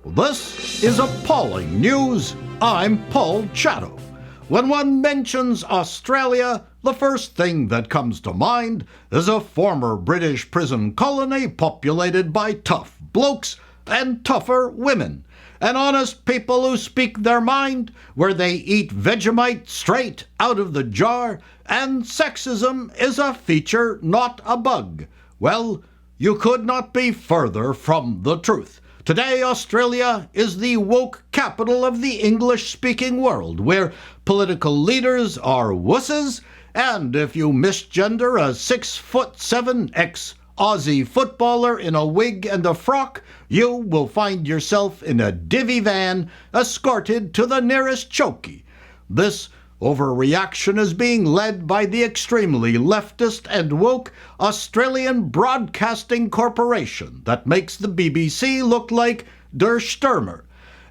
This is appalling news. I'm Paul Chatto. When one mentions Australia, the first thing that comes to mind is a former British prison colony populated by tough blokes and tougher women, and honest people who speak their mind, where they eat Vegemite straight out of the jar, and sexism is a feature, not a bug. Well, you could not be further from the truth. Today, Australia is the woke capital of the English-speaking world, where political leaders are wusses, and if you misgender a 6'7" ex-Aussie footballer in a wig and a frock, you will find yourself in a divvy van escorted to the nearest chokey. This overreaction is being led by the extremely leftist and woke Australian Broadcasting Corporation that makes the BBC look like Der Stürmer.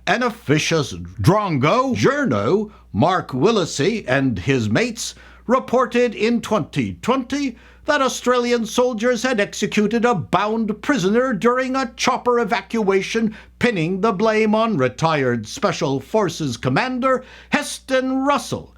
An officious drongo journo, Mark Willesee, and his mates reported in 2020 that Australian soldiers had executed a bound prisoner during a chopper evacuation, pinning the blame on retired Special Forces Commander Heston Russell.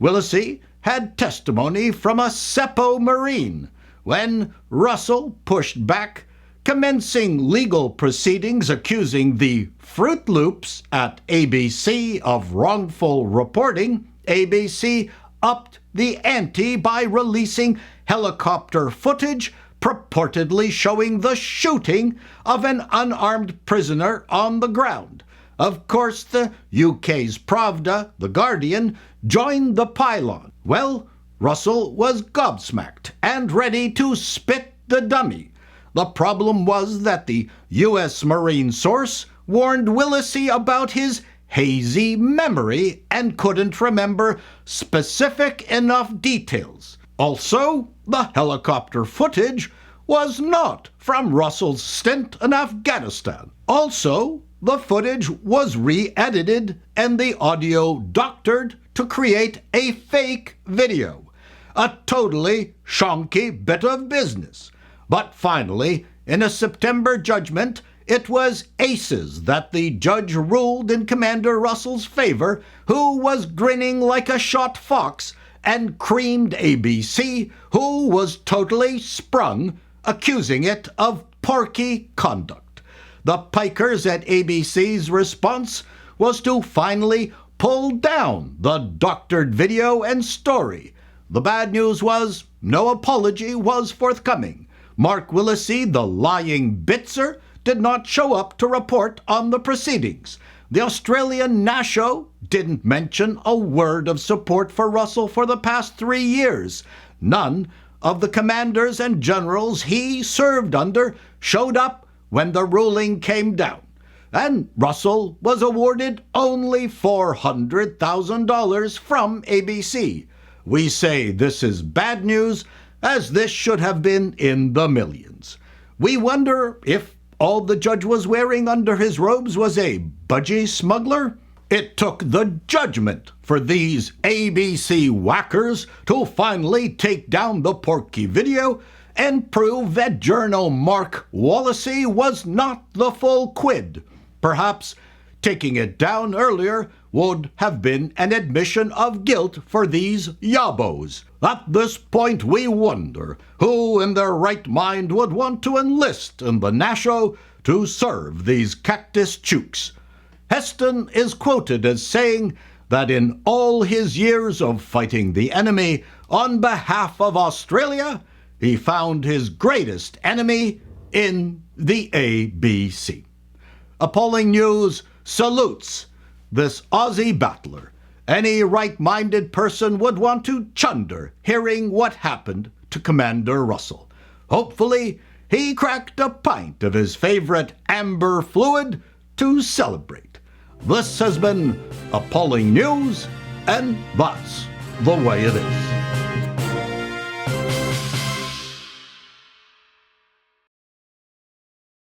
Willesee had testimony from a Seppo Marine when Russell pushed back, commencing legal proceedings accusing the Fruit Loops at ABC of wrongful reporting. ABC upped the ante by releasing helicopter footage purportedly showing the shooting of an unarmed prisoner on the ground. Of course, the UK's Pravda, The Guardian, joined the pylon. Well, Russell was gobsmacked and ready to spit the dummy. The problem was that the U.S. Marine source warned Willesee about his hazy memory and couldn't remember specific enough details. Also, the helicopter footage was not from Russell's stint in Afghanistan. Also, the footage was re-edited and the audio doctored to create a fake video. A totally shonky bit of business. But finally, in a September judgment, it was aces that the judge ruled in Commander Russell's favor, who was grinning like a shot fox, and creamed ABC, who was totally sprung, accusing it of porky conduct. The pikers at ABC's response was to finally pull down the doctored video and story. The bad news was no apology was forthcoming. Mark Willesee, the lying bitzer, did not show up to report on the proceedings. The Australian Nasho didn't mention a word of support for Russell for the past 3 years. None of the commanders and generals he served under showed up when the ruling came down, and Russell was awarded only $400,000 from ABC. We say this is bad news, as this should have been in the millions. We wonder if all the judge was wearing under his robes was a budgie smuggler. It took the judgment for these ABC whackers to finally take down the porky video and prove that journal Mark Willesee was not the full quid. Perhaps taking it down earlier would have been an admission of guilt for these yabos. At this point, we wonder who in their right mind would want to enlist in the Nasho to serve these cactus chooks. Heston is quoted as saying that in all his years of fighting the enemy on behalf of Australia, he found his greatest enemy in the ABC. Appalling News salutes this Aussie battler. Any right-minded person would want to chunder hearing what happened to Commander Russell. Hopefully, he cracked a pint of his favorite amber fluid to celebrate. This has been Appalling News, and that's the way it is.